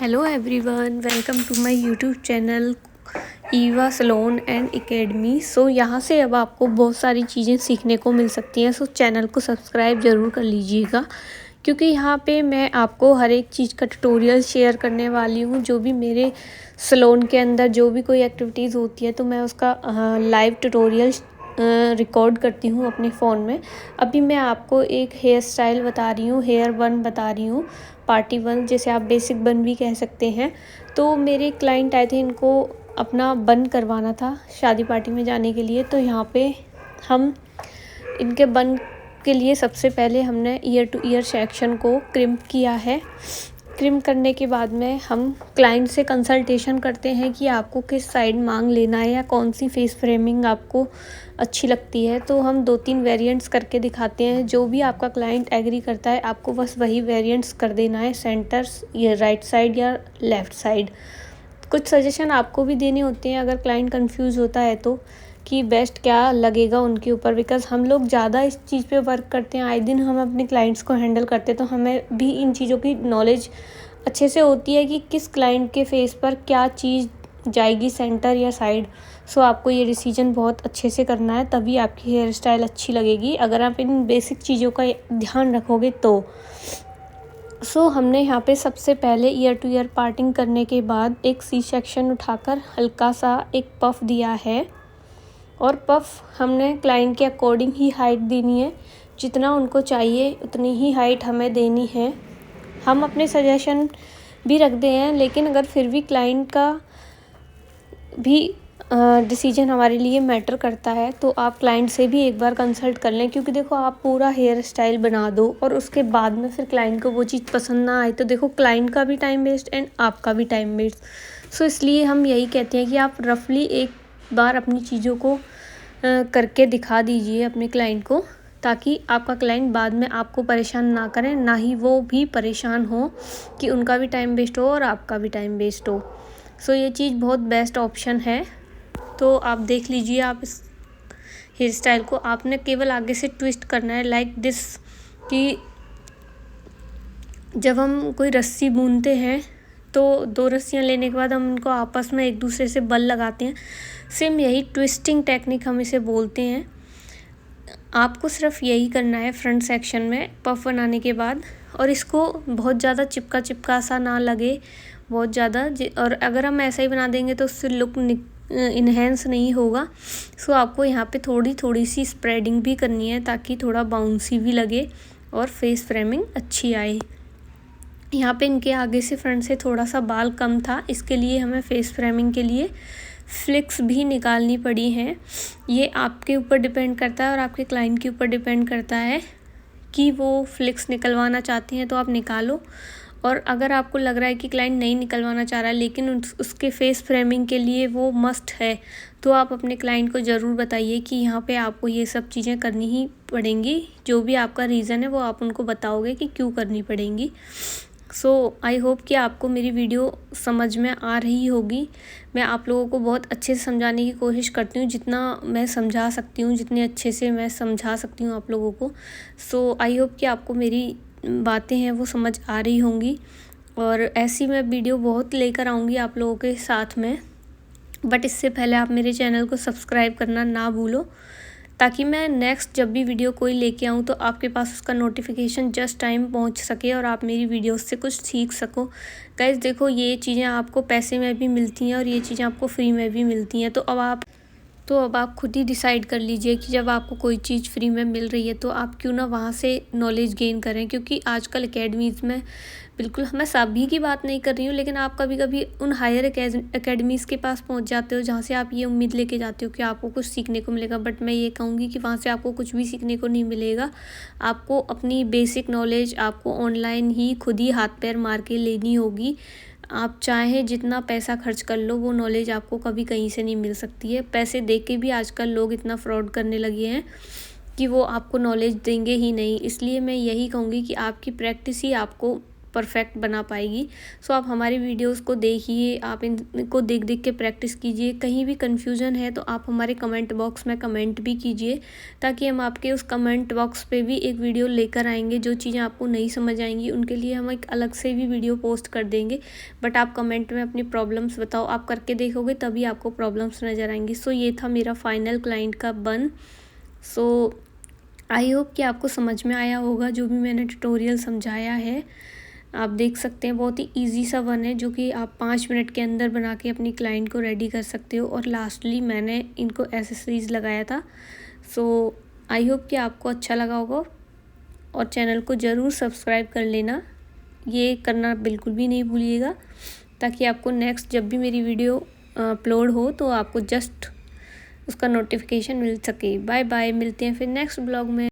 Hello everyone, welcome to my YouTube channel Eva salon and academy. यहाँ से अब आपको बहुत सारी चीज़ें सीखने को मिल सकती हैं। चैनल को सब्सक्राइब ज़रूर कर लीजिएगा, क्योंकि यहाँ पे मैं आपको हर एक चीज़ का ट्यूटोरियल शेयर करने वाली हूँ। जो भी मेरे सलोन के अंदर जो भी कोई एक्टिविटीज़ होती है तो मैं उसका लाइव ट्यूटोरियल रिकॉर्ड करती हूँ अपने फ़ोन में। अभी मैं आपको एक हेयर स्टाइल बता रही हूँ, हेयर बन बता रही हूँ, पार्टी बन, जैसे आप बेसिक बन भी कह सकते हैं। तो मेरे क्लाइंट आए थे, इनको अपना बन करवाना था शादी पार्टी में जाने के लिए। तो यहाँ पे हम इनके बन के लिए सबसे पहले हमने ईयर टू ईयर सेक्शन को क्रिम्प किया है। क्रिम्प करने के बाद में हम क्लाइंट से कंसल्टेशन करते हैं कि आपको किस साइड मांग लेना है या कौन सी फेस फ्रेमिंग आपको अच्छी लगती है। तो हम 2-3 वेरिएंट्स करके दिखाते हैं। जो भी आपका क्लाइंट एग्री करता है आपको बस वही वेरिएंट्स कर देना है, सेंटर या राइट साइड या लेफ़्ट साइड। कुछ सजेशन आपको भी देने होते हैं अगर क्लाइंट कंफ्यूज होता है तो, कि बेस्ट क्या लगेगा उनके ऊपर। बिकॉज़ हम लोग ज़्यादा इस चीज़ पे वर्क करते हैं, आए दिन हम अपने क्लाइंट्स को हैंडल करते हैं, तो हमें भी इन चीज़ों की नॉलेज अच्छे से होती है कि किस क्लाइंट के फेस पर क्या चीज़ जाएगी, सेंटर या साइड। आपको ये डिसीजन बहुत अच्छे से करना है, तभी आपकी हेयर स्टाइल अच्छी लगेगी अगर आप इन बेसिक चीज़ों का ध्यान रखोगे तो। हमने यहाँ पे सबसे पहले ईयर टू ईयर पार्टिंग करने के बाद एक सी सेक्शन उठाकर हल्का सा एक पफ दिया है, और पफ हमने क्लाइंट के अकॉर्डिंग ही हाइट देनी है। जितना उनको चाहिए उतनी ही हाइट हमें देनी है। हम अपने सजेशन भी रखते हैं, लेकिन अगर फिर भी क्लाइंट का भी डिसीजन हमारे लिए मैटर करता है तो आप क्लाइंट से भी एक बार कंसल्ट कर लें। क्योंकि देखो, आप पूरा हेयर स्टाइल बना दो और उसके बाद में फिर क्लाइंट को वो चीज़ पसंद ना आए तो देखो, क्लाइंट का भी टाइम वेस्ट एंड आपका भी टाइम वेस्ट। इसलिए हम यही कहते हैं कि आप रफली एक बार अपनी चीज़ों को करके दिखा दीजिए अपने क्लाइंट को, ताकि आपका क्लाइंट बाद में आपको परेशान ना करें, ना ही वो भी परेशान हो कि उनका भी टाइम वेस्ट हो और आपका भी टाइम वेस्ट हो। ये चीज़ बहुत बेस्ट ऑप्शन है। तो आप देख लीजिए, आप इस हेयर स्टाइल को आपने केवल आगे से ट्विस्ट करना है लाइक दिस, कि जब हम कोई रस्सी बुनते हैं तो 2 रस्सियाँ लेने के बाद हम उनको आपस में एक दूसरे से बल लगाते हैं। सेम यही ट्विस्टिंग टेक्निक हम इसे बोलते हैं। आपको सिर्फ यही करना है फ्रंट सेक्शन में पफ बनाने के बाद, और इसको बहुत ज़्यादा चिपका सा ना लगे बहुत ज़्यादा। और अगर हम ऐसा ही बना देंगे तो उससे लुक इन्हेंस नहीं होगा। आपको यहाँ पे थोड़ी सी स्प्रेडिंग भी करनी है, ताकि थोड़ा बाउंसी भी लगे और फेस फ्रेमिंग अच्छी आए। यहाँ पे इनके आगे से फ्रंट से थोड़ा सा बाल कम था, इसके लिए हमें फेस फ्रेमिंग के लिए फ्लिक्स भी निकालनी पड़ी हैं। ये आपके ऊपर डिपेंड करता है और आपके क्लाइंट के ऊपर डिपेंड करता है कि वो फ्लिक्स निकलवाना चाहते हैं तो आप निकालो। और अगर आपको लग रहा है कि क्लाइंट नहीं निकलवाना चाह रहा है लेकिन उसके फेस फ्रेमिंग के लिए वो मस्ट है, तो आप अपने क्लाइंट को ज़रूर बताइए कि यहाँ पे आपको ये सब चीज़ें करनी ही पड़ेंगी। जो भी आपका रीज़न है वो आप उनको बताओगे कि क्यों करनी पड़ेंगी। आई होप कि आपको मेरी वीडियो समझ में आ रही होगी। मैं आप लोगों को बहुत अच्छे से समझाने की कोशिश करती हूँ, जितना मैं समझा सकती हूँ, जितने अच्छे से मैं समझा सकती हूँ आप लोगों को। आई होप कि आपको मेरी बातें हैं वो समझ आ रही होंगी, और ऐसी मैं वीडियो बहुत लेकर आऊँगी आप लोगों के साथ में। बट इससे पहले आप मेरे चैनल को सब्सक्राइब करना ना भूलो, ताकि मैं नेक्स्ट जब भी वीडियो कोई लेके आऊँ तो आपके पास उसका नोटिफिकेशन जस्ट टाइम पहुँच सके और आप मेरी वीडियोस से कुछ सीख सको। गाइस देखो, ये चीज़ें आपको पैसे में भी मिलती हैं और ये चीज़ें आपको फ्री में भी मिलती हैं। तो अब आप खुद ही डिसाइड कर लीजिए कि जब आपको कोई चीज़ फ्री में मिल रही है तो आप क्यों ना वहाँ से नॉलेज गेन करें। क्योंकि आजकल एकेडमीज़ में, बिल्कुल मैं सभी की बात नहीं कर रही हूँ, लेकिन आप कभी कभी उन हायर एकेडमीज़ के पास पहुँच जाते हो जहाँ से आप ये उम्मीद लेके जाते हो कि आपको कुछ सीखने को मिलेगा। बट मैं ये कहूँगी कि वहाँ से आपको कुछ भी सीखने को नहीं मिलेगा। आपको अपनी बेसिक नॉलेज आपको ऑनलाइन ही खुद ही हाथ पैर मार के लेनी होगी। आप चाहे जितना पैसा खर्च कर लो, वो नॉलेज आपको कभी कहीं से नहीं मिल सकती है। पैसे दे के भी आजकल लोग इतना फ्रॉड करने लगे हैं कि वो आपको नॉलेज देंगे ही नहीं। इसलिए मैं यही कहूँगी कि आपकी प्रैक्टिस ही आपको परफेक्ट बना पाएगी। सो आप हमारी वीडियोस को देखिए, आप इनको देख देख के प्रैक्टिस कीजिए। कहीं भी कन्फ्यूज़न है तो आप हमारे कमेंट बॉक्स में कमेंट भी कीजिए, ताकि हम आपके उस कमेंट बॉक्स पे भी एक वीडियो लेकर आएंगे। जो चीज़ें आपको नहीं समझ आएंगी उनके लिए हम एक अलग से भी वीडियो पोस्ट कर देंगे, बट आप कमेंट में अपनी प्रॉब्लम्स बताओ। आप करके देखोगे तभी आपको प्रॉब्लम्स नज़र आएंगी। सो ये था मेरा फाइनल क्लाइंट का बन। सो आई होप कि आपको समझ में आया होगा जो भी मैंने ट्यूटोरियल समझाया है। आप देख सकते हैं बहुत ही इजी सा बन है, जो कि आप 5 मिनट के अंदर बना के अपनी क्लाइंट को रेडी कर सकते हो। और लास्टली मैंने इनको एसेसरीज़ लगाया था। सो आई होप कि आपको अच्छा लगा होगा, और चैनल को ज़रूर सब्सक्राइब कर लेना। ये करना बिल्कुल भी नहीं भूलिएगा, ताकि आपको नेक्स्ट जब भी मेरी वीडियो अपलोड हो तो आपको जस्ट उसका नोटिफिकेशन मिल सके। बाय बाय, मिलते हैं फिर नेक्स्ट ब्लॉग में।